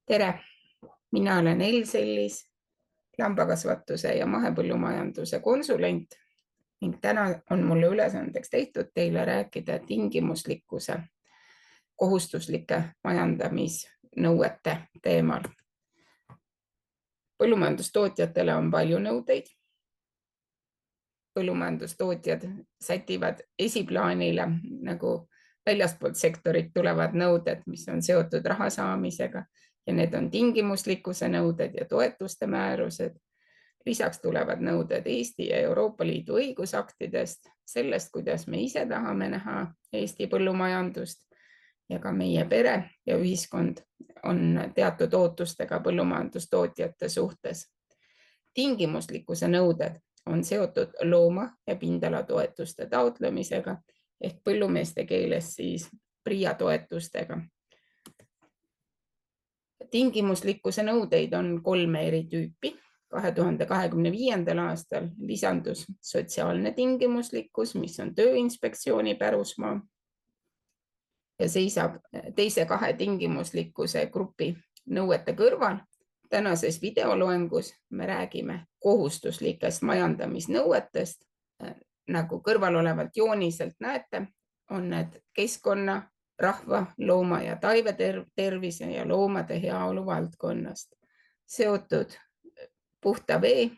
Tere, mina olen Elsellis, lambakasvatuse ja mahepõllumajanduse konsulent ning täna on mulle ülesandeks tehtud teile rääkida tingimuslikkuse kohustuslike majandamisnõuete teemal. Põllumajandustootjatele on palju nõudeid. Põllumajandustootjad sätivad esiplaanile nagu väljastpoolt sektorit tulevad nõuded, mis on seotud raha saamisega ja need on tingimuslikkuse nõuded ja toetuste määrused. Lisaks tulevad nõuded Eesti ja Euroopa Liidu õigusaktidest, sellest, kuidas me ise tahame näha Eesti põllumajandust ja ka meie pere ja ühiskond on teatud ootustega põllumajandustootjate suhtes. Tingimuslikkuse nõuded on seotud looma- ja pindalatoetuste taotlemisega ehk põllumeeste keeles siis PRIA toetustega. Tingimuslikkuse nõudeid on 3 eri tüüpi. 2025. aastal lisandus sotsiaalne tingimuslikkus, mis on Tööinspektsiooni pärusmaa ja seisab teise 2 tingimuslikkuse grupi nõuete kõrval. Tänases videoloengus me räägime kohustuslikest majandamisnõuetest. Nagu kõrval olevalt jooniselt näete, on need keskkonna, rahva, looma ja taive tervise ja loomade heaolu valdkonnast seotud puhta vee,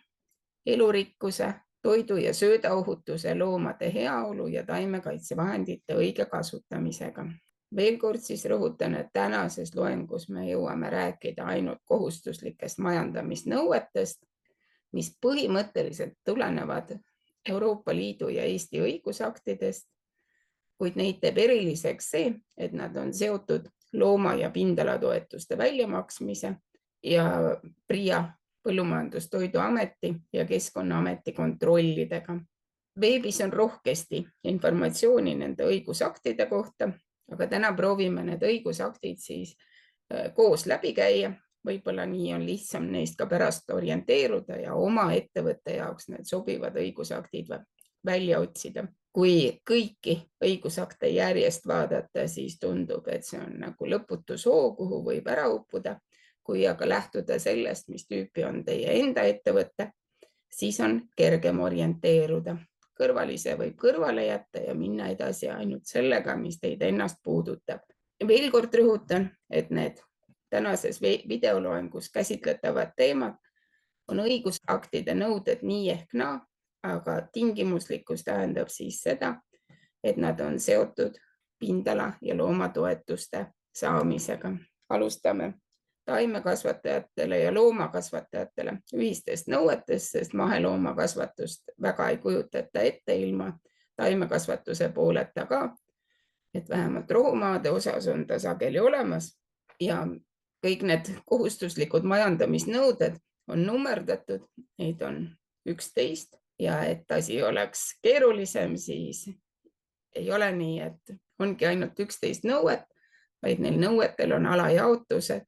elurikkuse, toidu ja söödaohutuse, loomade heaolu ja taimekaitsevahendite õige kasutamisega. Veel kord siis rõhutan, et tänases loengus me jõuame rääkida ainult kohustuslikest majandamisnõuetest, mis põhimõtteliselt tulenevad Euroopa Liidu ja Eesti õigusaktidest, kuid neid teeb eriliseks see, et nad on seotud looma- ja pindalatoetuste väljamaksmise ja PRIA Põllumajandustoiduameti ja Keskkonnaameti kontrollidega. Veebis on rohkesti informatsiooni nende õigusaktide kohta, aga täna proovime need õigusaktid siis koos läbi käia. Võib-olla nii on lihtsam neist ka pärast orienteeruda ja oma ettevõtte jaoks need sobivad õigusaktid välja otsida. Kui kõiki õigusakte järjest vaadata, siis tundub, et see on nagu lõputu soo, kuhu võib ära uppuda. Kui aga lähtuda sellest, mis tüüpi on teie enda ettevõtte, siis on kergem orienteeruda. Kõrvalise võib kõrvale jätta ja minna edasi ainult sellega, mis teid ennast puudutab. Veel kord rõhutan, et need tänases videoloengus käsitletavad teemad on õigusaktide nõuded nii ehk naa, aga tingimuslikkus tähendab siis seda, et nad on seotud pindala- ja loomatoetuste saamisega. Alustame taimekasvatajatele ja loomakasvatajatele ühistest nõuetest, sest maheloomakasvatust väga ei kujutata ette ilma taimekasvatuse pooleta ka, et vähemalt rohumaade osas on ta sageli olemas ja kõik need kohustuslikud majandamisnõuded on nummerdatud, neid on 11 ja et asi oleks keerulisem, siis ei ole nii, et ongi ainult 11 nõuet, vaid neil nõuetel on alajaotused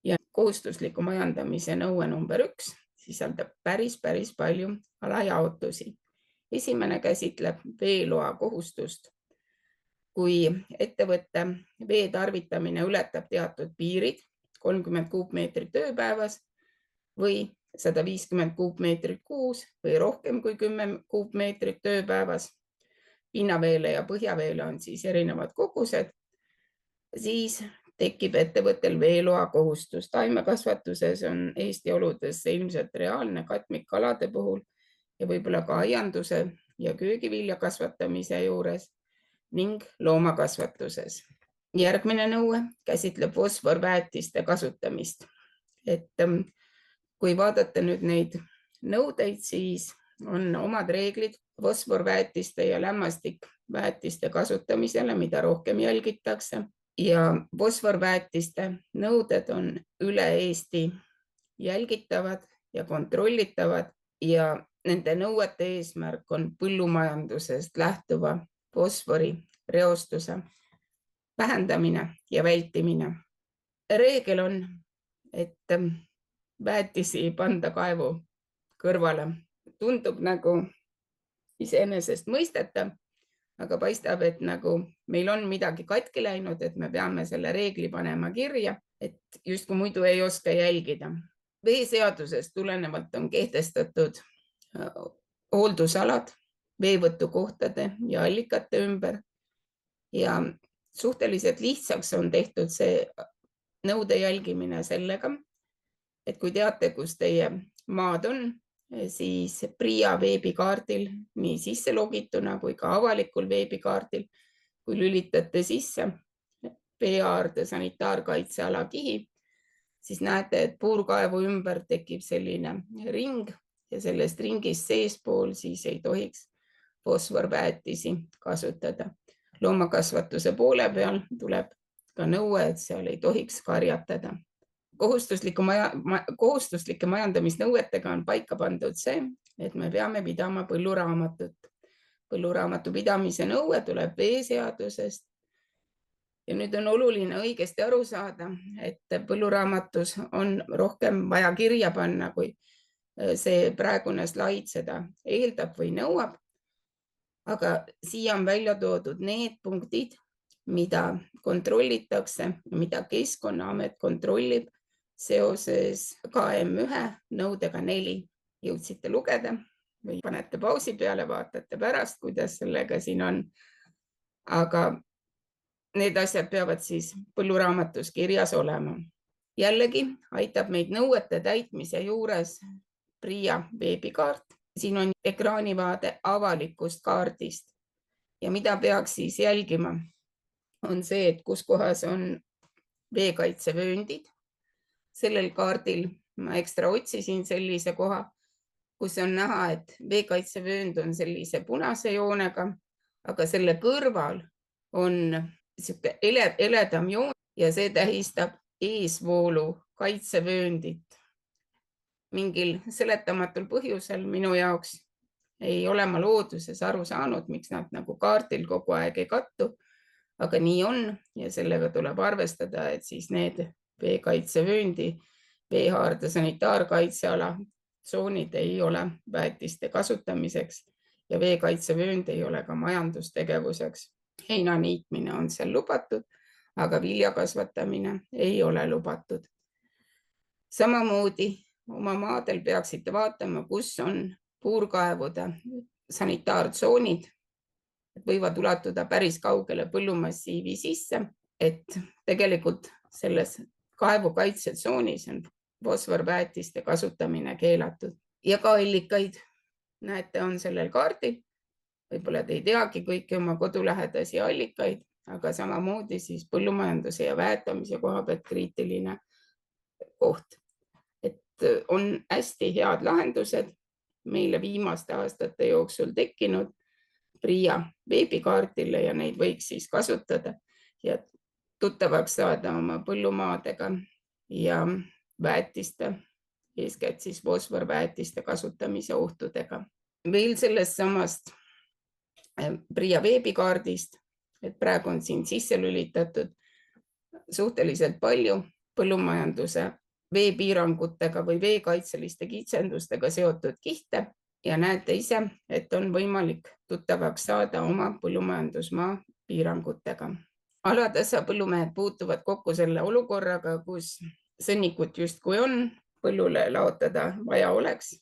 ja kohustusliku majandamise nõue number 1 sisaldab päris palju alajaotusi. Esimene käsitleb veeloa kohustust. Kui ettevõtte vee tarvitamine ületab teatud piirid, 30 kuupmeetrit ööpäevas või 150 kuupmeetrit kuus või rohkem kui 10 kuupmeetrit ööpäevas, pinnaveele ja põhjaveele on siis erinevad kogused, siis tekib ettevõttel veeloa kohustus. Taimekasvatuses on Eesti oludes ilmselt reaalne katmikkalade puhul ja võib-olla ka aianduse ja köögivilja kasvatamise juures ning loomakasvatuses. Järgmine nõue käsitleb fosforväetiste kasutamist. Et kui vaadata nüüd neid nõudeid, siis on omad reeglid fosforväetiste ja lämmastikväetiste kasutamisele, mida rohkem jälgitakse. Ja fosforväetiste nõuded on üle Eesti jälgitavad ja kontrollitavad ja nende nõuete eesmärk on põllumajandusest lähtuva fosfori reostuse vähendamine ja vältimine. Reegel on, et väetisi ei panda kaevu kõrvale. Tundub nagu iseenesest mõistetav, aga paistab, et nagu meil on midagi katki läinud, et me peame selle reegli panema kirja et justkui muidu ei oska jälgida. Veeseadusest tulenevalt on kehtestatud hooldusalad veevõtukohtade ja allikate ümber ja suhteliselt lihtsaks on tehtud see nõude jälgimine sellega, et kui teate, kus teie maad on, siis PRIA veebikaardil nii sisse logituna kui ka avalikul veebikaardil, kui lülitate sisse veeaarde sanitaarkaitseala kihi, siis näete, et puurkaevu ümber tekib selline ring ja sellest ringist seespool siis ei tohiks fosforväetisi kasutada. Loomakasvatuse poole peal tuleb ka nõue, et seal ei tohiks karjatada. Kohustuslike majandamisnõuetega on paika pandud see, et me peame pidama põlluraamatut. Põlluraamatu pidamise nõue tuleb veeseadusest. Ja nüüd on oluline õigesti aru saada, et põlluraamatus on rohkem vaja kirja panna, kui see praegune slaid seda eeldab või nõuab. Aga siia on välja toodud need punktid, mida kontrollitakse, mida Keskkonnaamet kontrollib seoses KM1 nõudega 4. Jõudsite lugeda või panete pausi peale, vaatate pärast, kuidas sellega siin on. Aga need asjad peavad siis põlluraamatus kirjas olema. Jällegi aitab meid nõuete täitmise juures PRIA veebikaart. Siin on ekraanivaade avalikust kaardist ja mida peaks siis jälgima, on see, et kus kohas on veekaitsevööndid. Sellel kaardil ma ekstra otsisin sellise koha, kus on näha, et veekaitsevöönd on sellise punase joonega, aga selle kõrval on sihuke eledam joon ja see tähistab eesvoolu kaitsevööndit. Mingil seletamatul põhjusel minu jaoks ei ole ma looduses aru saanud, miks nad nagu kaardil kogu aeg ei kattu, aga nii on ja sellega tuleb arvestada, et siis need veekaitsevööndi, veehaarde sanitaarkaitseala tsoonid ei ole väetiste kasutamiseks ja veekaitsevöönd ei ole ka majandustegevuseks. Heina niitmine on seal lubatud, aga vilja kasvatamine ei ole lubatud. Samamoodi oma maadel peaksite vaatama, kus on puurkaevude sanitaartsoonid, võivad ulatuda päris kaugele põllumassiivi sisse, et tegelikult selles kaevukaitsetsoonis on fosforväetiste kasutamine keelatud. Ja ka allikaid, näete, on sellel kaardil. Võib-olla te ei teagi kõiki oma kodulähedasi allikaid, aga samamoodi siis põllumajanduse ja väetamise koha pealt kriitiline koht. On hästi head lahendused meile viimaste aastate jooksul tekkinud PRIA veebikaardile ja neid võiks siis kasutada ja tuttavaks saada oma põllumaadega ja väetiste, eeskätt siis fosforväetiste kasutamise ohtudega. Veel sellest samast PRIA veebikaardist, et praegu on siin sisse lülitatud suhteliselt palju põllumajanduse veepiirangutega või veekaitseliste kitsendustega seotud kihte ja näete ise, et on võimalik tuttavaks saada oma põllumajandusmaa piirangutega. Alatasa põllumehed puutuvad kokku selle olukorraga, kus sõnnikut justkui on, põllule laotada vaja oleks,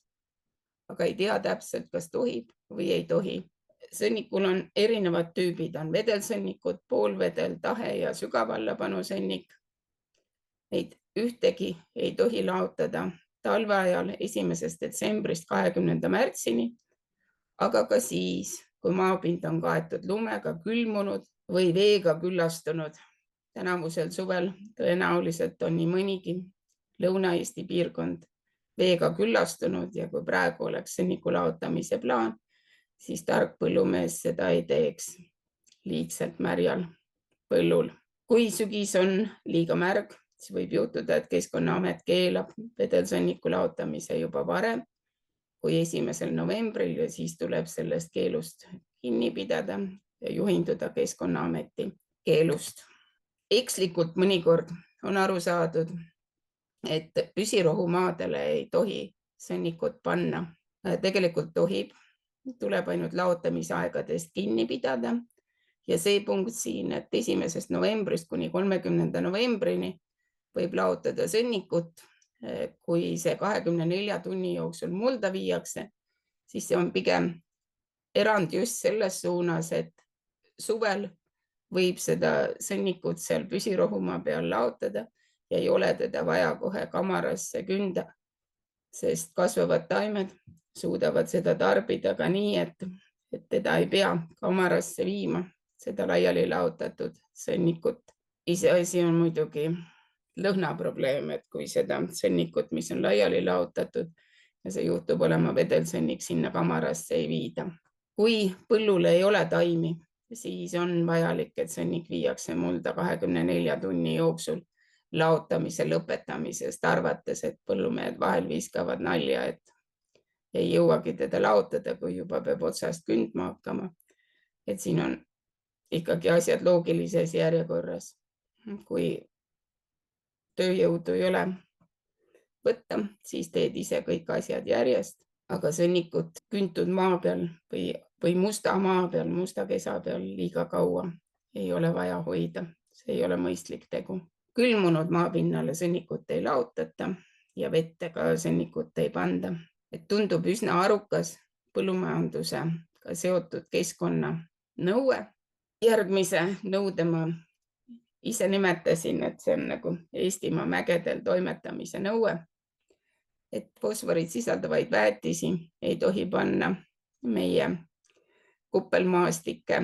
aga ei tea täpselt, kas tohib või ei tohi. Sõnnikul on erinevad tüübid, on vedelsõnnikud, poolvedel, tahe ja sügavallapanusõnnik. Neid ühtegi ei tohi laotada talveajal 1. detsembrist 20. märtsini, aga ka siis, kui maapind on kaetud lumega, külmunud või veega küllastunud. Tänavusel suvel tõenäoliselt on nii mõnigi Lõuna-Eesti piirkond veega küllastunud ja kui praegu oleks sõnniku laotamise plaan, siis tark põllumees seda ei teeks liigselt märjal põllul. Kui sügis on liiga märg, siis võib juhtuda, et Keskkonnaamet keelab vedelsõnniku laotamise juba varem kui 1. novembril ja siis tuleb sellest keelust kinni pidada ja juhinduda Keskkonnaameti keelust. Ekslikult mõnikord on aru saadud, et püsirohumaadele ei tohi sõnnikut panna. Tegelikult tohib, tuleb ainult laotamisaegadest kinni pidada ja see punkt siin, et 1. novembrist kuni 30. novembrini võib laotada sõnnikut. Kui see 24 tunni jooksul mulda viiakse, siis see on pigem erand just selles suunas, et suvel võib seda sõnnikut seal püsirohumaa peal laotada ja ei ole teda vaja kohe kamarasse künda, sest kasvavad taimed suudavad seda tarbida ka nii, et teda ei pea kamarasse viima, seda laiali laotatud sõnnikut. Iseasi on muidugi lõhnaprobleem, et kui seda sõnnikut, mis on laiali laotatud ja see juhtub olema vedelsõnnik, sinna kamarasse ei viida. Kui põllul ei ole taimi, siis on vajalik, et sõnnik viiakse mulda 24 tunni jooksul laotamise lõpetamisest, arvates, et põllumehed vahel viskavad nalja, et ei jõuagi teda laotada, kui juba peab otsast kündma hakkama. Et siin on ikkagi asjad loogilises järjekorras. Kui tööjõudu ei ole võtta, siis teed ise kõik asjad järjest, aga sõnnikut küntud maa peal või musta maa peal, musta kesa peal liiga kaua ei ole vaja hoida. See ei ole mõistlik tegu. Külmunud maapinnale sõnnikut ei laotata ja vette ka sõnnikut ei panda. Et tundub üsna arukas põllumajandusega seotud keskkonnanõue. Järgmise nõude ma ise nimetasin, et see on nagu Eestimaa mägedel toimetamise nõue, et fosforit sisaldavaid väetisi ei tohi panna meie kuppelmaastike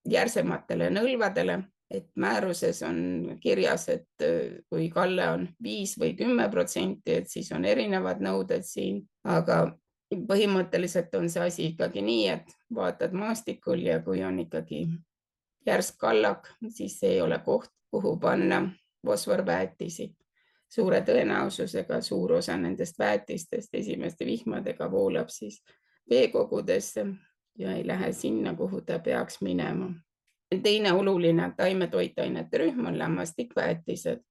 järsematele nõlvadele, et määruses on kirjas, et kui kalle on 5 või 10%, et siis on erinevad nõuded siin, aga põhimõtteliselt on see asi ikkagi nii, et vaatad maastikul ja kui on ikkagi järsk kallak, siis see ei ole koht, kuhu panna fosforväetisi. Suure tõenäosusega suur osa nendest väetistest esimeste vihmadega voolab siis veekogudesse ja ei lähe sinna, kuhu ta peaks minema. Teine oluline taimetoitainete rühm on lämmastikväetised.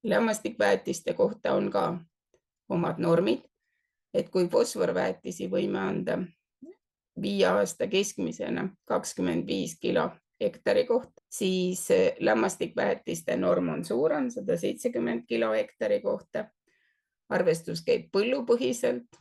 Lämmastikväetiste kohta on ka omad normid, et kui fosforväetisi võime anda 5 aasta keskmisena 25 kilo hektari kohta, siis lämmastikväetiste norm on suurem, 170 kilo hektari kohta. Arvestus käib põllupõhiselt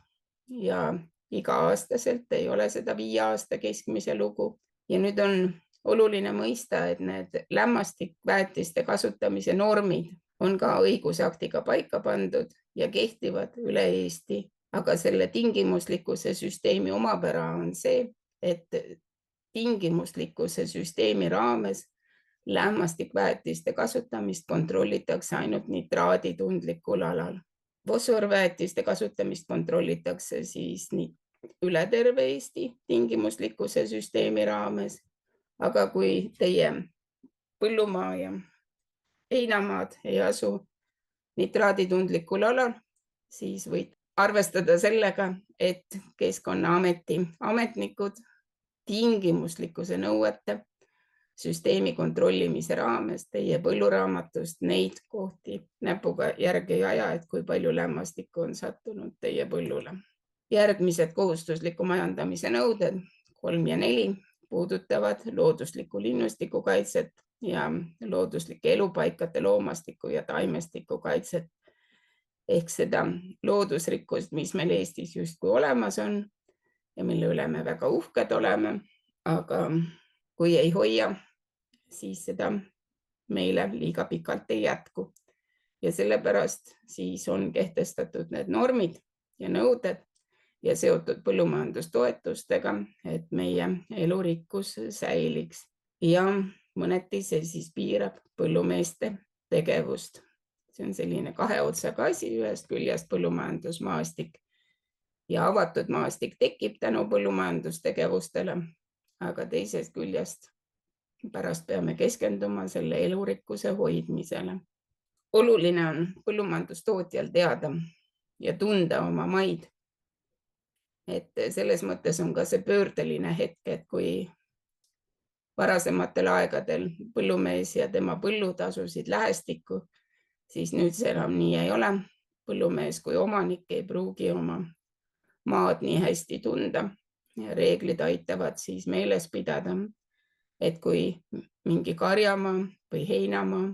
ja iga-aastaselt ei ole seda 5 aasta keskmise lugu. Ja nüüd on oluline mõista, et need lämmastikväetiste kasutamise normid on ka õigusaktiga paika pandud ja kehtivad üle Eesti, aga selle tingimuslikkuse süsteemi omapära on see, et tingimuslikkuse süsteemi raames lämmastikväetiste kasutamist kontrollitakse ainult nitraaditundlikul alal. Fosforväetiste kasutamist kontrollitakse siis üle terve Eesti tingimuslikkuse süsteemi raames, aga kui teie põllumaa ja heinamaad ei asu nitraaditundlikul alal, siis võid arvestada sellega, et Keskkonnaameti ametnikud tingimuslikkuse nõuete süsteemi kontrollimise raames teie põlluraamatust neid kohti näpuga järgi ei aja, et kui palju lämmastikku on sattunud teie põllule. Järgmised kohustusliku majandamise nõuded 3 ja 4 puudutavad looduslikku linnustiku kaitset ja looduslike elupaikade loomastiku ja taimestiku kaitset. Ehk seda loodusrikkust, mis meil Eestis justkui olemas on ja mille üle me väga uhked oleme, aga kui ei hoia, siis seda meile liiga pikalt ei jätku. Ja sellepärast siis on kehtestatud need normid ja nõuded ja seotud põllumajandustoetustega, et meie elurikkus säiliks. Ja mõneti see siis piirab põllumeeste tegevust. See on selline 2 otsaga asi, ühest küljest põllumajandusmaastik ja avatud maastik tekib tänu põllumajandustegevustele, aga teisest küljest pärast peame keskenduma selle elurikkuse hoidmisele. Oluline on põllumajandustootjal teada ja tunda oma maid. Et selles mõttes on ka see pöördeline hetk, et kui varasematel aegadel põllumees ja tema põllud asusid lähestikku, siis nüüd see enam nii ei ole. Põllumees kui omanik ei pruugi oma maad nii hästi tunda. Reeglid aitavad siis meeles pidada, et kui mingi karjamaa või heinamaa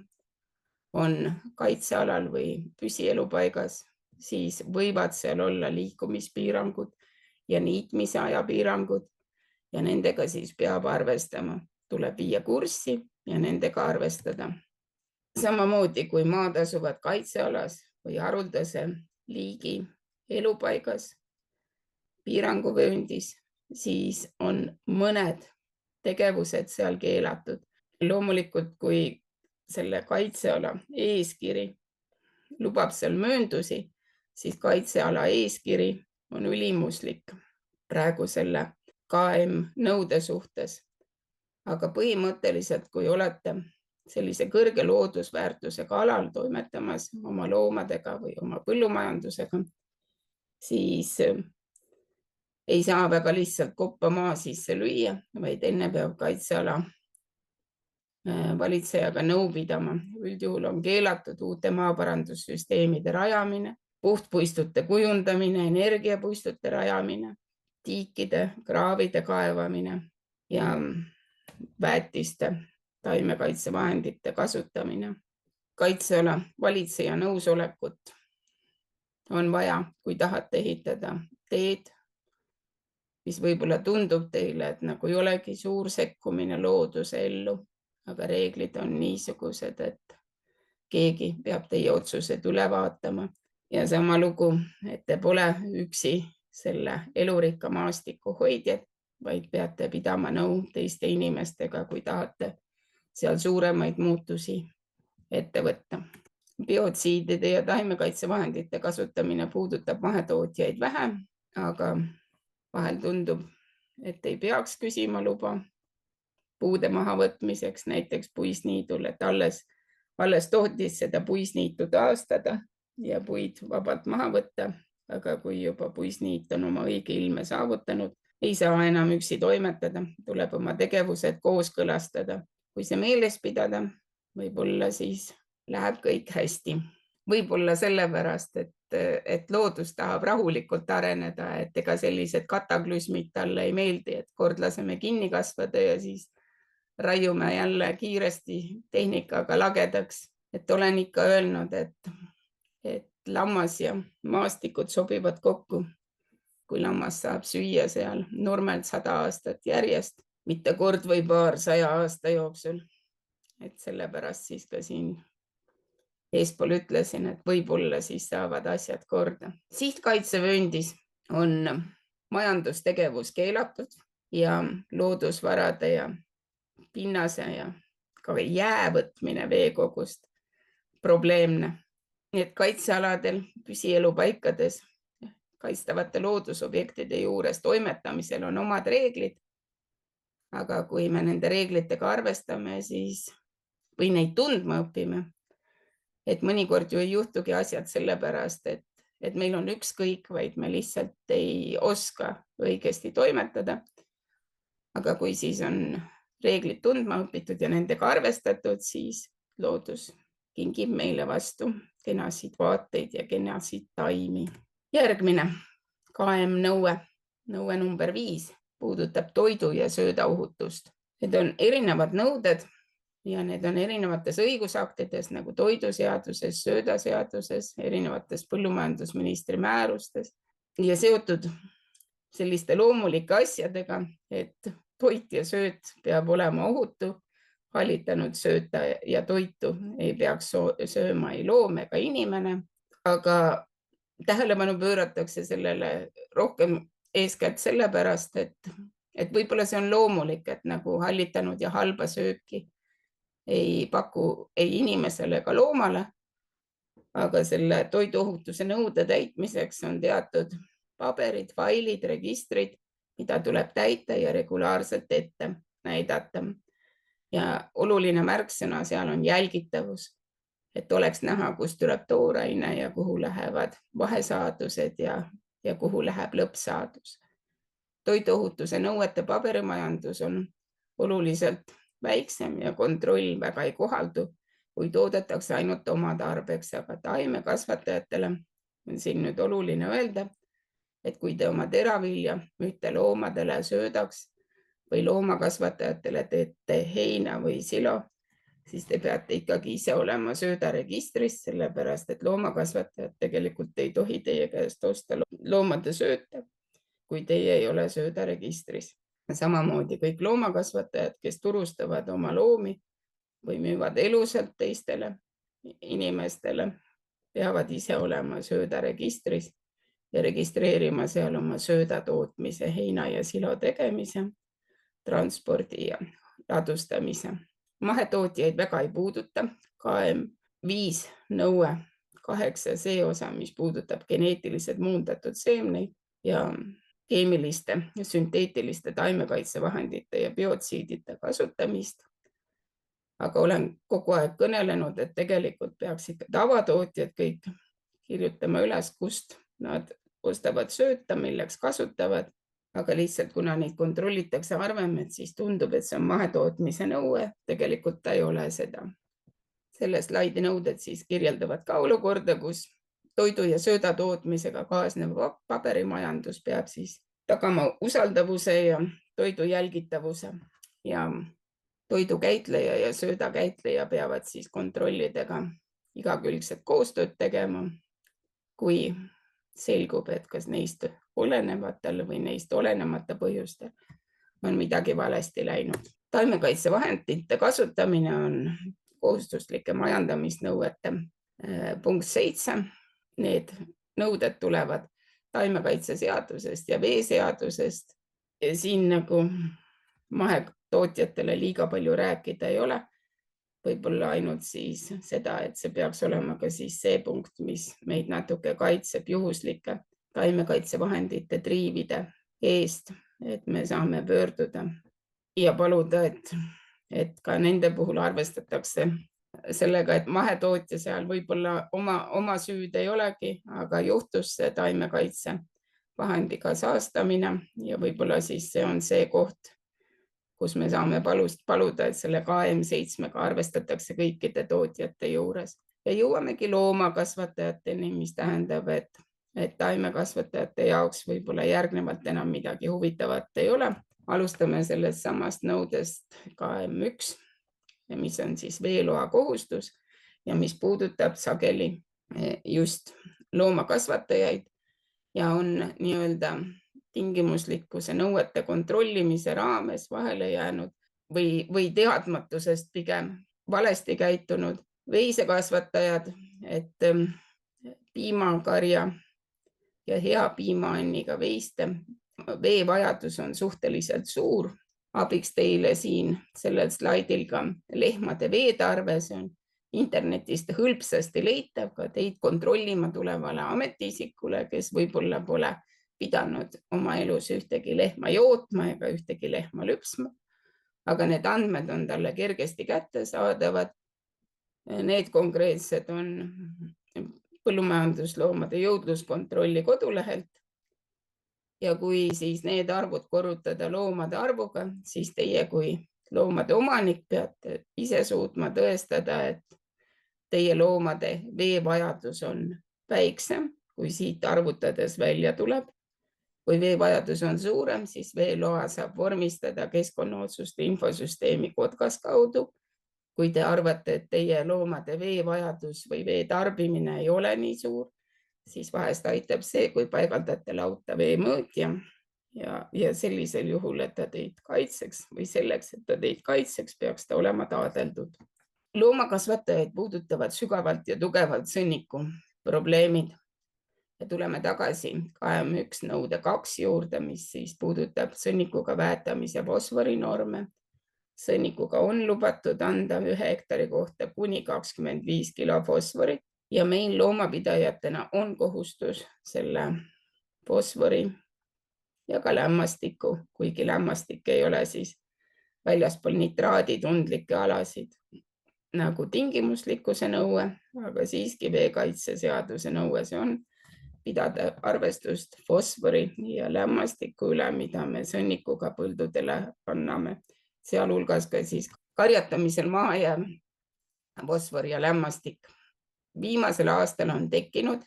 on kaitsealal või püsielupaigas, siis võivad seal olla liikumispiirangud ja niitmise ajapiirangud ja nendega siis peab arvestama, tuleb viia kurssi ja nendega arvestada. Samamoodi kui maad asuvad kaitsealas või haruldase liigi elupaigas, piiranguvööndis, siis on mõned tegevused seal keelatud. Loomulikult, kui selle kaitseala eeskiri lubab seal mööndusi, siis kaitseala eeskiri on ülimuslik praegu selle KM nõude suhtes. Aga põhimõtteliselt, kui olete sellise kõrge loodusväärtusega alal toimetamas oma loomadega või oma põllumajandusega, siis ei saa väga lihtsalt koppa maa sisse lüüa, vaid enne peab kaitseala valitsejaga nõu pidama. Üldjuhul on keelatud uute maaparandussüsteemide rajamine, puhtpuistute kujundamine, energiapuistute rajamine, tiikide, kraavide kaevamine ja väetiste, taimekaitsevahendite kasutamine. Kaitseala valitseja nõusolekut on vaja, kui tahate ehitada teed, mis võib-olla tundub teile, et nagu ei olegi suur sekkumine looduse ellu, aga reeglid on niisugused, et keegi peab teie otsused üle vaatama ja sama lugu, et te pole üksi selle elurikka maastiku hoidjad, vaid peate pidama nõu teiste inimestega, kui tahate seal suuremaid muutusi ette võtta. Biotsiidide ja taimekaitsevahendite kasutamine puudutab mahetootjaid vähe, aga vahel tundub, et ei peaks küsima luba puude mahavõtmiseks, näiteks puisniidul, et alles tohtis seda puisniitu taastada ja puid vabalt maha võtta. Aga kui juba puisniit on oma õige ilme saavutanud, ei saa enam üksi toimetada, tuleb oma tegevused kooskõlastada. Kui see meeles pidada, võib-olla siis läheb kõik hästi. Võib-olla sellepärast, et loodus tahab rahulikult areneda, et ega sellised kataklüsmid talle ei meeldi, et kord laseme kinni kasvada ja siis raiume jälle kiiresti tehnikaga lagedaks. Et olen ikka öelnud, et lammas ja maastikud sobivad kokku, kui lammas saab süüa seal nurmelt 100 aastat järjest, mitte kord või paar 100 aasta jooksul. Et sellepärast siis ka siin eespool ütlesin, et võib-olla siis saavad asjad korda. Sihtkaitsevööndis on majandustegevus keelatud ja loodusvarade ja pinnase ja ka jää võtmine veekogust probleemne. Nii et kaitsealadel, püsielupaikades, kaitstavate loodusobjektide juures toimetamisel on omad reeglid. Aga kui me nende reeglitega arvestame, siis või neid tundma õpime, et mõnikord ju ei juhtugi asjad sellepärast, et meil on ükskõik, vaid me lihtsalt ei oska õigesti toimetada. Aga kui siis on reeglid tundma õpitud ja nendega arvestatud, siis loodus kingib meile vastu kenasid vaateid ja kenasid taimi. Järgmine KM nõue number 5 puudutab toidu ja söödaohutust. Need on erinevad nõuded ja need on erinevates õigusaktides nagu toiduseaduses, söödaseaduses, erinevates põllumajandusministri määrustes ja seotud selliste loomulike asjadega, et toit ja sööt peab olema ohutu, hallitanud sööta ja toitu ei peaks sööma ei loom ega inimene, aga tähelepanu pööratakse sellele rohkem eeskätt sellepärast, et võib-olla see on loomulik, et nagu hallitanud ja halba sööki ei paku ei inimesele ega loomale, aga selle toiduohutuse nõude täitmiseks on teatud paberid, failid, registrid, mida tuleb täita ja regulaarselt ette näidata. Ja oluline märksõna seal on jälgitavus, et oleks näha, kust tuleb tooraine ja kuhu lähevad vahesaadused ja kuhu läheb lõppsaadus. Toiduohutuse nõuete paberimajandus on oluliselt väiksem ja kontroll väga ei kohaldu, kui toodetakse ainult oma tarbeks, aga taimekasvatajatele on siin nüüd oluline öelda, et kui te oma teravilja müüte loomadele söödaks või loomakasvatajatele teete heina või silo, siis te peate ikkagi ise olema söödaregistris, sellepärast et loomakasvatajad tegelikult ei tohi teie käest osta loomade sööta, kui teie ei ole söödaregistris. Samamoodi kõik loomakasvatajad, kes turustavad oma loomi või müüvad elusalt teistele inimestele, peavad ise olema söödaregistris ja registreerima seal oma sööda tootmise, heina ja silo tegemise, transpordi ja ladustamise. Mahetootjaid väga ei puuduta. KM5 nõue 8 see osa, mis puudutab geneetiliselt muundatud seemneid ja keemiliste ja sünteetiliste taimekaitsevahendite ja biotsiidide kasutamist. Aga olen kogu aeg kõnelenud, et tegelikult peaks ikka tavatootjad kõik kirjutama üles, kust nad ostavad sööta, milleks kasutavad. Aga lihtsalt, kuna neid kontrollitakse harvem, et siis tundub, et see on mahetootmise nõue. Tegelikult ta ei ole seda. Selle slaidi nõuded siis kirjeldavad ka olukorda, kus toidu ja sööda tootmisega kaasnev paberimajandus peab siis tagama usaldavuse ja toidu jälgitavuse ja toidukäitleja ja söödakäitleja peavad siis kontrollidega igakülgset koostööd tegema, kui selgub, et kas neist olenevatel või neist olenemata põhjustel on midagi valesti läinud. Taimekaitsevahendite kasutamine on kohustuslike majandamisnõuete punkt 7. Need nõuded tulevad taimekaitseseadusest ja veeseadusest. Ja siin nagu mahetootjatele liiga palju rääkida ei ole. Võib-olla ainult siis seda, et see peaks olema ka siis see punkt, mis meid natuke kaitseb juhuslike taimekaitsevahendite triivide eest, et me saame pöörduda ja paluda, et ka nende puhul arvestatakse sellega, et mahetootja seal võib-olla oma süüd ei olegi, aga juhtus see taimekaitsevahendiga saastamine ja võib-olla siis see on see koht, kus me saame paluda, et selle KM7-ga arvestatakse kõikide tootjate juures. Ja jõuamegi loomakasvatajateni, mis tähendab, et taimekasvatajate jaoks võib-olla järgnevalt enam midagi huvitavat ei ole. Alustame sellest samast nõudest KM1, mis on siis veeloa kohustus ja mis puudutab sageli just loomakasvatajaid ja on nii-öelda tingimuslikkuse nõuete kontrollimise raames vahele jäänud või teadmatusest pigem valesti käitunud veisekasvatajad, et piimakarja ja hea piimaanniga veiste veevajadus on suhteliselt suur. Abiks teile siin sellel slaidil ka lehmade veetarve, see on internetist hõlpsasti leitav ka teid kontrollima tulevale ametiisikule, kes võib-olla pole pidanud oma elus ühtegi lehma jootma ega ühtegi lehma lüpsma, aga need andmed on talle kergesti kättesaadavad. Need konkreetsed on põllumajandusloomade jõudluskontrolli kodulehelt. Ja kui siis need arvud korrutada loomade arvuga, siis teie kui loomade omanik peate ise suutma tõestada, et teie loomade veevajadus on väiksem, kui siit arvutades välja tuleb. Kui veevajadus on suurem, siis veeloa saab vormistada keskkonnaotsuste infosüsteemi KOTKAS kaudu. Kui te arvate, et teie loomade veevajadus või vee tarbimine ei ole nii suur, siis vahest aitab see, kui paigaldate lauta veemõõtja ja sellisel juhul, et ta teid kaitseks või selleks, et ta teid kaitseks, peaks ta olema taadeldud. Loomakasvatajaid puudutavad sügavalt ja tugevalt sõnniku probleemid. Ja tuleme tagasi KM1 nõude 2 juurde, mis siis puudutab sõnnikuga väetamise fosforinorme. Sõnnikuga on lubatud anda 1 hektari kohta kuni 25 kilo fosforit ja meil loomapidajatena on kohustus selle fosfori ja ka lämmastiku, kuigi lämmastik ei ole siis väljaspool nitraaditundlikke alasid nagu tingimuslikkuse nõue, aga siiski veekaitseseaduse nõue see on. Pidada arvestust fosfori ja lämmastiku üle, mida me sõnnikuga põldudele anname, sealhulgas ka siis karjatamisel maajääv fosfor ja lämmastik. Viimasel aastal on tekkinud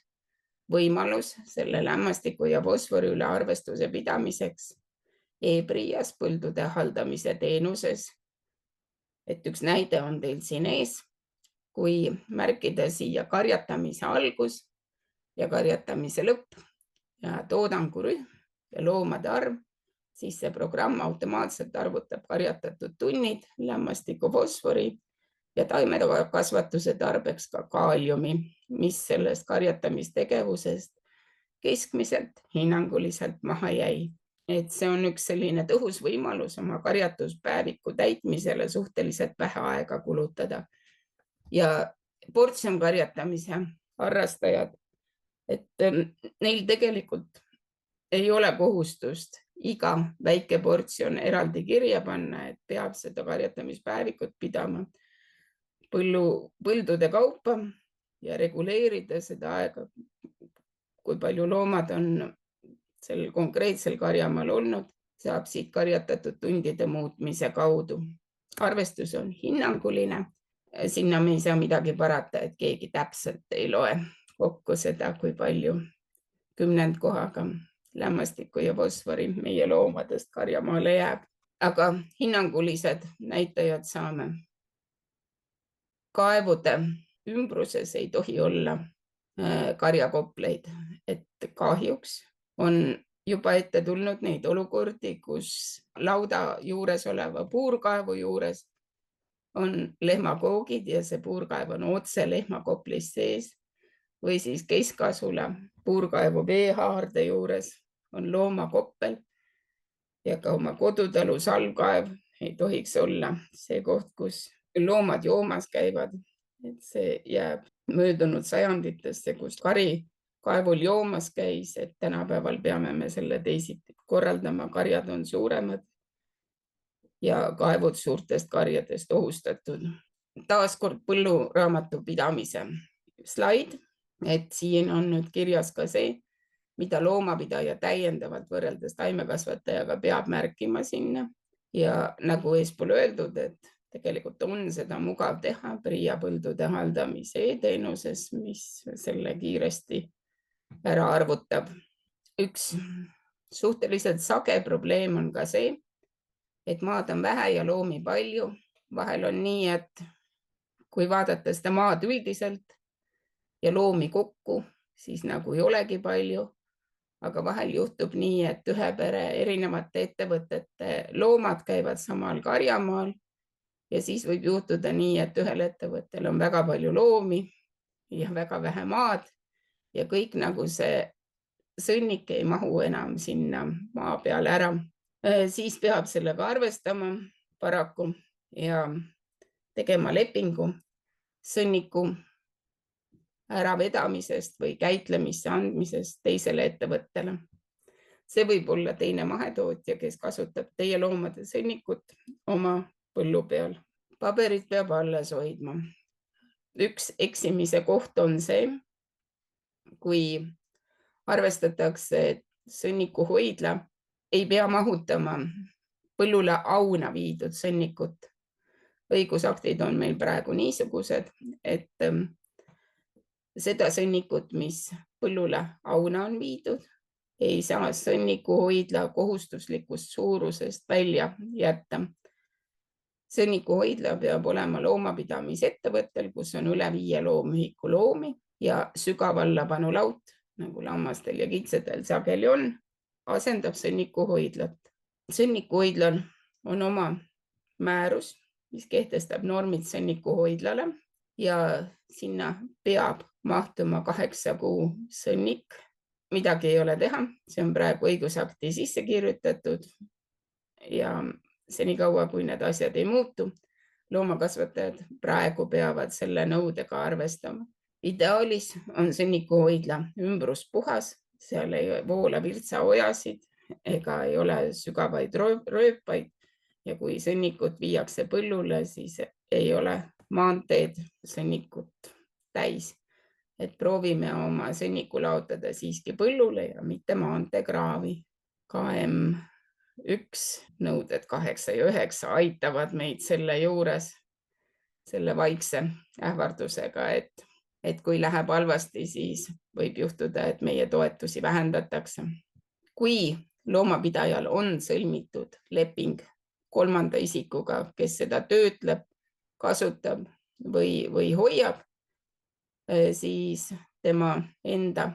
võimalus selle lämmastiku ja fosfori üle arvestuse pidamiseks e-PRIAs põldude haldamise teenuses Et üks näide on teil siin ees, kui märkida siia karjatamise algus ja karjatamise lõpp ja toodangurühm ja loomade arv, siis see programm automaatselt arvutab karjatatud tunnid, lämmastiku, fosfori ja taimekasvatuse tarbeks ka kaaliumi, mis sellest karjatamistegevusest keskmiselt hinnanguliselt maha jäi. Et see on üks selline tõhus võimalus oma karjatuspäeviku täitmisele suhteliselt vähe aega kulutada. Ja portsjonkarjatamise harrastajad, et neil tegelikult ei ole kohustust iga väike portsjon eraldi kirja panna, et peab seda karjatamispäevikut pidama põldude kaupa ja reguleerida seda aega, kui palju loomad on sel konkreetsel karjamaal olnud, saab siit karjatatud tundide muutmise kaudu. Arvestus on hinnanguline. Sinna me ei saa midagi parata, et keegi täpselt ei loe kokku seda, kui palju kümnendkohaga lämmastikku ja fosfori meie loomadest karjamaale jääb. Aga hinnangulised näitajad saame. Kaevude ümbruses ei tohi olla karjakopleid, et kahjuks on juba ette tulnud neid olukordi, kus lauda juures oleva puurkaevu juures on lehmakoogid ja see puurkaev on otse lehmakoplis sees või siis keskasula puurkaevu veehaarde juures on loomakoppel ja ka oma kodutalu salvkaev ei tohiks olla see koht, kus loomad joomas käivad, et see jääb möödunud sajanditesse, kus kari kaevul joomas käis, et tänapäeval peame me selle teisiti korraldama, karjad on suuremad ja kaevud suurtest karjadest ohustatud. Taaskord põlluraamatu pidamise slaid, et siin on nüüd kirjas ka see, mida loomapidaja täiendavalt võrreldes taimekasvatajaga peab märkima sinna. Ja nagu eespool öeldud, et tegelikult on seda mugav teha PRIA põldude haldamise e-teenuses, mis selle kiiresti ära arvutab. Üks suhteliselt sage probleem on ka see, et maad on vähe ja loomi palju. Vahel on nii, et kui vaadata seda maad üldiselt ja loomi kokku, siis nagu ei olegi palju. Aga vahel juhtub nii, et ühe pere erinevate ettevõtete loomad käivad samal karjamaal ja siis võib juhtuda nii, et ühel ettevõttel on väga palju loomi ja väga vähe maad ja kõik nagu see sõnnik ei mahu enam sinna maa peale ära. Siis peab sellega arvestama paraku ja tegema lepingu sõnniku äravedamisest või käitlemisse andmisest teisele ettevõttele. See võib olla teine mahetootja, kes kasutab teie loomade sõnnikut oma põllu peal. Paberid peab alles hoidma. Üks eksimise koht on see, kui arvestatakse, et sõnnikuhoidla ei pea mahutama põllule auna viidud sõnnikut. Õigusaktid on meil praegu niisugused, et seda sõnnikut, mis põllule auna on viidud, ei saa sõnnikuhoidla kohustuslikust suurusest välja jätta. Sõnnikuhoidla peab olema loomapidamisettevõttel, kus on üle 5 loomühiku loomi ja sügavallapanu laut, nagu lammastel ja kitsedel sageli on, asendab sõnnikuhoidlat. Sõnnikuhoidlal on oma määrus, mis kehtestab normid sõnnikuhoidlale ja sinna peab mahtuma 8 kuu sõnnik. Midagi ei ole teha, see on praegu õigusakti sisse kirjutatud ja senikaua, kui need asjad ei muutu, loomakasvatajad praegu peavad selle nõudega arvestama. Ideaalis on sõnnikuhoidla ümbrus puhas, seal ei voola virtsaojasid ega ei ole sügavaid rööpaid ja kui sõnnikut viiakse põllule, siis ei ole maanteed sõnnikut täis. Et proovime oma sõnniku laotada siiski põllule ja mitte maanteekraavi. KM1 nõuded 8 ja 9 aitavad meid selle juures, selle vaikse ähvardusega, et kui läheb halvasti, siis võib juhtuda, et meie toetusi vähendatakse. Kui loomapidajal on sõlmitud leping kolmanda isikuga, kes seda töötleb kasutab või hoiab, siis tema enda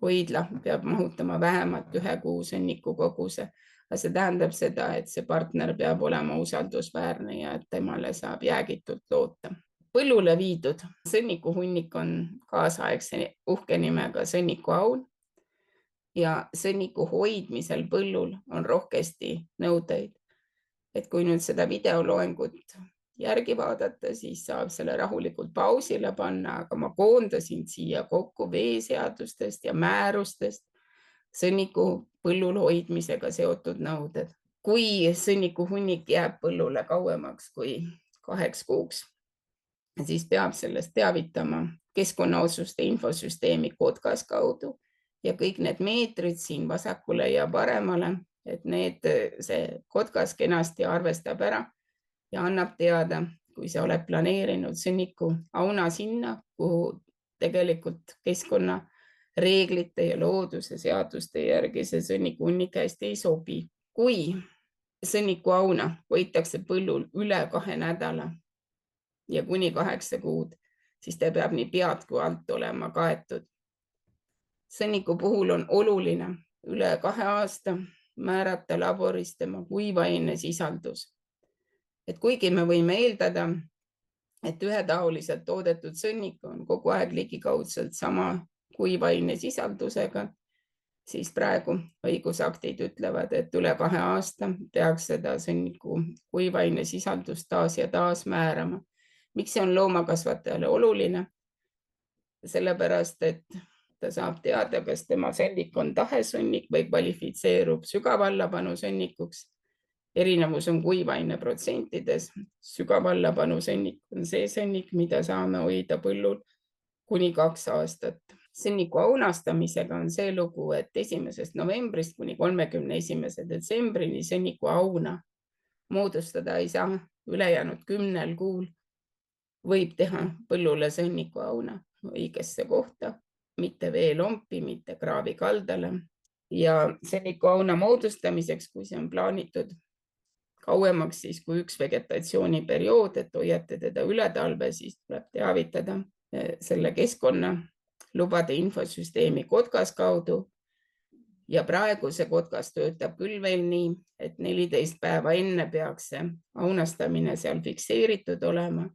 hoidla peab mahutama vähemalt 1 kuu sõnniku koguse. See tähendab seda, et see partner peab olema usaldusväärne ja et temale saab jäägitult loota. Põllule viidud sõnnikuhunnik on kaasaegse uhke nimega sõnnikuaun ja sõnniku hoidmisel põllul on rohkesti nõudeid. Et kui nüüd seda videoloengut järgi vaadata, siis saab selle rahulikult pausile panna, aga ma koondasin siia kokku veeseadustest ja määrustest sõnniku põllul hoidmisega seotud nõuded. Kui sõnnikuhunnik jääb põllule kauemaks kui 2 kuuks, siis peab sellest teavitama keskkonnaotsuste infosüsteemi KOTKAS kaudu ja kõik need meetrid siin vasakule ja paremale, et see KOTKAS kenasti arvestab ära ja annab teada, kui sa oled planeerinud sõnniku auna sinna, kuhu tegelikult keskkonnareeglite ja looduse seaduste järgi see sõnnikuhunnik hästi ei sobi. Kui sõnniku auna hoitakse põllul üle 2 nädala ja kuni 8 kuud, siis ta peab nii pead kui alt olema kaetud. Sõnniku puhul on oluline üle 2 aasta määrata laboris tema kuivaine sisaldus. Et kuigi me võime eeldada, et ühetaoliselt toodetud sõnnik on kogu aeg ligikaudselt sama kuivaine sisaldusega, siis praegu õigusaktid ütlevad, et üle 2 aasta peaks seda sõnniku kuivaine sisaldust taas ja taas määrama. Miks see on loomakasvatajale oluline? Sellepärast, et ta saab teada, kas tema sõnnik on tahesõnnik või kvalifitseerub sügavallapanu sõnnikuks. Erinevus on kuivaine protsentides. Sügavallapanu sõnnik on see sõnnik, mida saame hoida põllul kuni 2 aastat. Sõnniku aunastamisega on see lugu, et 1. novembrist kuni 31. detsembrini sõnniku auna moodustada ei saa. Ülejäänud 10 kuul võib teha põllule sõnniku auna õigesse kohta, mitte veelompi, mitte kraavi kaldale. Ja sõnniku auna moodustamiseks, kui see on plaanitud kauemaks siis kui 1 vegetatsiooniperiood, et hoiate teda üle talve, siis tuleb teavitada selle keskkonnalubade infosüsteemi KOTKAS kaudu. Ja praegu see KOTKAS töötab küll veel nii, et 14 päeva enne peaks see aunastamine seal fikseeritud olema.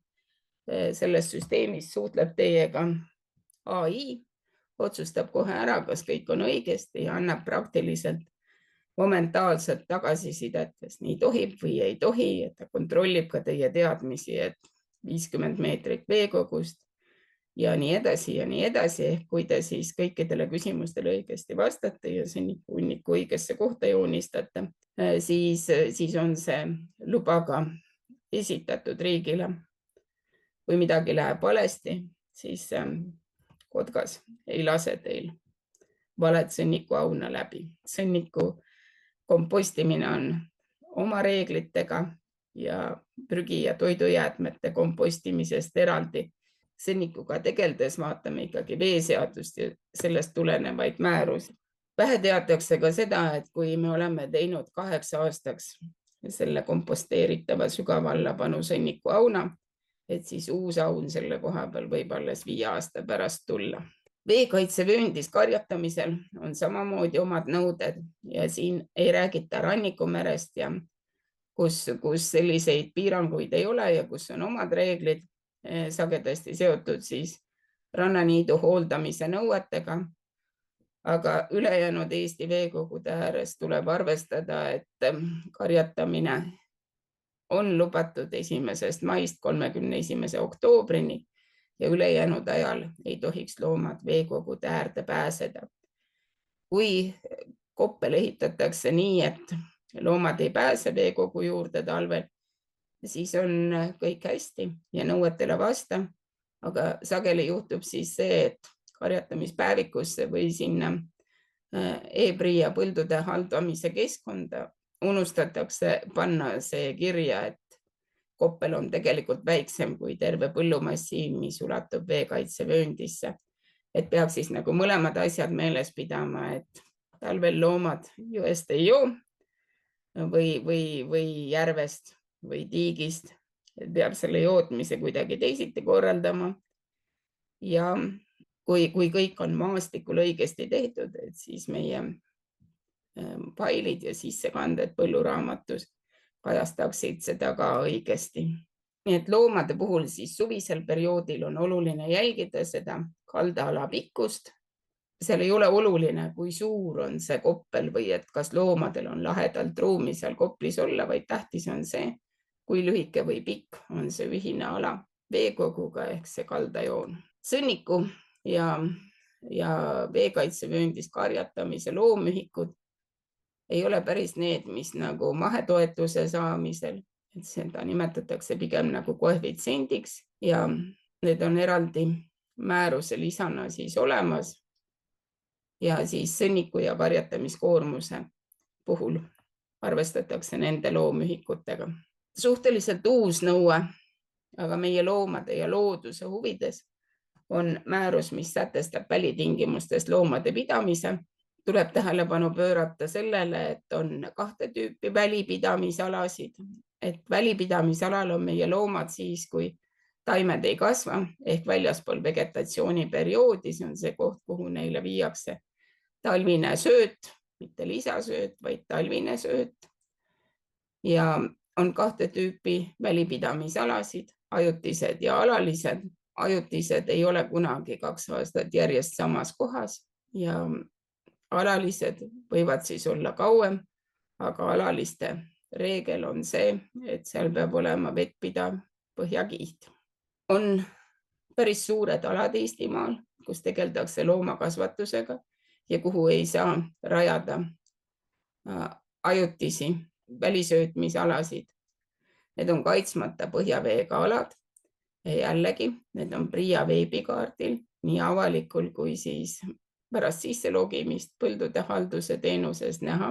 Selles süsteemis suhtleb teiega AI, otsustab kohe ära, kas kõik on õigesti ja annab praktiliselt momentaalselt tagasisidet, kas nii tohib või ei tohi, et ta kontrollib ka teie teadmisi, et 50 meetrit veekogust ja nii edasi ja nii edasi. Kui te siis kõikidele küsimustele õigesti vastate ja sõnnikuhunniku õigesse kohta joonistate, siis on see luba ka esitatud riigile. Kui midagi läheb valesti, siis KOTKAS ei lase teil valet sõnniku auna läbi. Sõnniku kompostimine on oma reeglitega ja prügi ja toidujäätmete kompostimisest eraldi. Sõnnikuga tegeldes vaatame ikkagi veeseadust ja sellest tulenevaid määrusi. Vähe teatakse ka seda, et kui me oleme teinud 8 aastaks selle komposteeritava sügavallapanu sõnniku auna, et siis uus aun selle koha peal võib alles 5 aasta pärast tulla. Veekaitsevööndis karjatamisel on samamoodi omad nõuded ja siin ei räägita rannikumerest ja kus selliseid piiranguid ei ole ja kus on omad reeglid sagedasti seotud siis rannaniidu hooldamise nõuetega. Aga ülejäänud Eesti veekogude ääres tuleb arvestada, et karjatamine on lubatud 1. maist 31. oktoobrini. Ja ülejäänud ajal ei tohiks loomad veekogude äärde pääseda. Kui koppel ehitatakse nii, et loomad ei pääse veekogu juurde talvel, siis on kõik hästi ja nõuetele vasta. Aga sageli juhtub siis see, et karjatamispäevikusse või sinna e-PRIA põldude haldamise keskkonda unustatakse panna see kirja, et koppel on tegelikult väiksem kui terve põllumassiin, mis ulatub veekaitsevööndisse. Et peab siis nagu mõlemad asjad meeles pidama, et talvel loomad jõest ei joo või järvest või tiigist et peab selle jootmise kuidagi teisiti korraldama. Ja kui kõik on maastikul õigesti tehtud, et siis meie failid ja sissekanded põlluraamatus kajastaksid seda ka õigesti. Nii et loomade puhul siis suvisel perioodil on oluline jälgida seda kaldaala pikkust. Seal ei ole oluline, kui suur on see koppel või et kas loomadel on lahedalt ruumi seal koplis olla, vaid tähtis on see, kui lühike või pikk on see ühine ala veekoguga ehk see kaldajoon. Sõnniku ja veekaitsevööndis karjatamise loomühikud ei ole päris need, mis nagu mahetoetuse saamisel, et seda nimetatakse pigem nagu koefitsiendiks ja need on eraldi määruse lisana siis olemas. Ja siis sõnniku ja karjatamiskoormuse puhul arvestatakse nende loomühikutega. Suhteliselt uus nõue, aga meie loomade ja looduse huvides on määrus, mis sätestab välitingimustes loomade pidamise. Tuleb tähelepanu pöörata sellele, et on 2 tüüpi välipidamisalasid, et välipidamisalal on meie loomad siis, kui taimed ei kasva ehk väljaspool vegetatsiooniperioodi, see on see koht, kuhu neile viiakse talvine sööt, mitte lisasööt, vaid talvine sööt. Ja on 2 tüüpi välipidamisalasid, ajutised ja alalised. Ajutised ei ole kunagi 2 aastat järjest samas kohas ja alalised võivad siis olla kauem, aga alaliste reegel on see, et seal peab olema vettpidav põhjakiht. On päris suured alad Eestimaal, kus tegeldakse loomakasvatusega ja kuhu ei saa rajada ajutisi välisöötmisalasid. Need on kaitsmata põhjaveega alad ja jällegi need on PRIA veebikaardil nii avalikul kui siis pärast sisselogimist põldude halduse teenuses näha.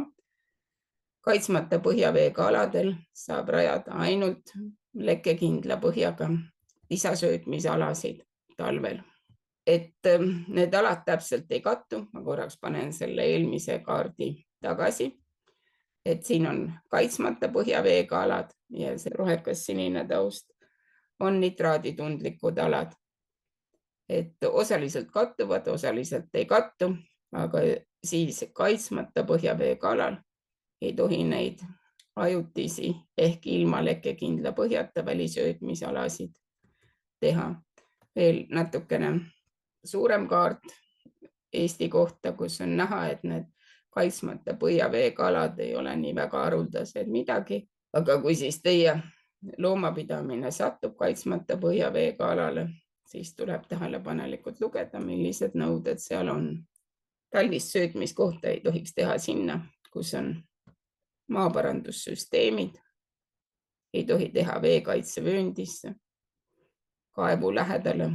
Kaitsmata põhjaveega aladel saab rajada ainult lekkekindla põhjaga lisasöötmisalasid talvel. Et need alad täpselt ei kattu, ma korraks panen selle eelmise kaardi tagasi, et siin on kaitsmata põhjaveega alad ja see rohekas sinine taust on nitraaditundlikud alad. Et osaliselt kattuvad, osaliselt ei kattu, aga siis kaitsmata põhjaveega alal ei tohi neid ajutisi ehk ilma lekkekindla põhjata välisöötmisalasid teha. Veel natukene suurem kaart Eesti kohta, kus on näha, et need kaitsmata põhjaveega alad ei ole nii väga haruldased midagi, aga kui siis teie loomapidamine satub kaitsmata põhjaveega alale, siis tuleb tähelepanelikult lugeda, millised nõuded seal on. Talvist söötmiskohta ei tohiks teha sinna, kus on maaparandussüsteemid, ei tohi teha veekaitsevööndisse, kaevu lähedale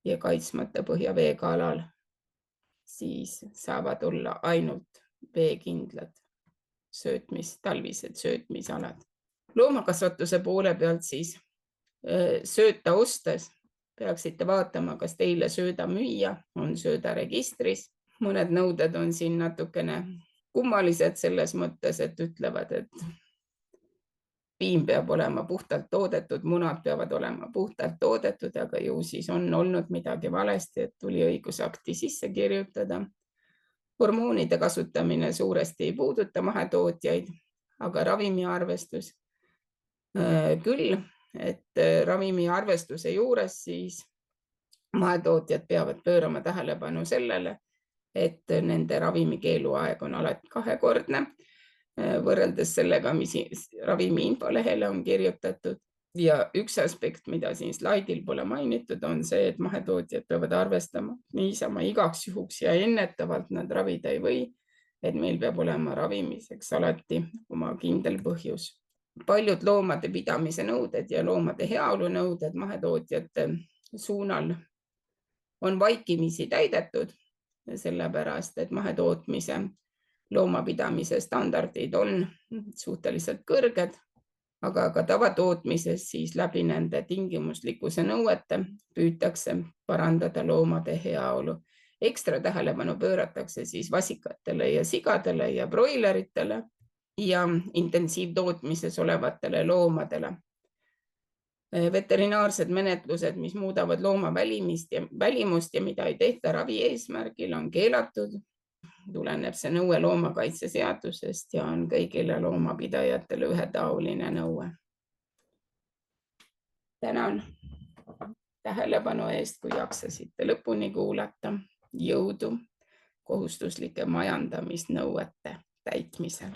ja kaitsmata põhjaveega alal, siis saavad olla ainult veekindlad talvised söötmisalad. Loomakasvatuse poole pealt siis sööta ostes peaksite vaatama, kas teile sööda müüa on söödaregistris. Mõned nõuded on siin natukene kummalised selles mõttes, et ütlevad, et piim peab olema puhtalt toodetud, munad peavad olema puhtalt toodetud, aga ju siis on olnud midagi valesti, et tuli õigusakti sisse kirjutada. Hormoonide kasutamine suuresti ei puuduta mahetootjaid, aga ravimiarvestus küll, et ravimiarvestuse juures siis mahetootjad peavad pöörama tähelepanu sellele, et nende ravimikeeluaeg on alati 2-kordne võrreldes sellega, mis ravimi infolehele on kirjutatud. Ja üks aspekt, mida siin slaidil pole mainitud, on see, et mahetootjad peavad arvestama niisama igaks juhuks ja ennetavalt nad ravida ei või, et meil peab olema ravimiseks alati oma kindel põhjus. Paljud loomade pidamise nõuded ja loomade heaolu nõuded mahetootjate suunal on vaikimisi täidetud, sellepärast et mahetootmise loomapidamise standardid on suhteliselt kõrged, aga ka tavatootmises siis läbi nende tingimuslikkuse nõuete püütakse parandada loomade heaolu. Ekstra tähelepanu pööratakse siis vasikatele ja sigadele ja broileritele ja intensiivtootmises olevatele loomadele. Veterinaarsed menetlused, mis muudavad looma välimust ja mida ei tehta ravi eesmärgil, on keelatud. Tuleneb see nõue loomakaitseseadusest ja on kõigile loomapidajatele ühetaoline nõue. Tänan tähelepanu eest, kui jaksasite lõpuni kuulata. Jõudu kohustuslike majandamisnõuete täitmisel.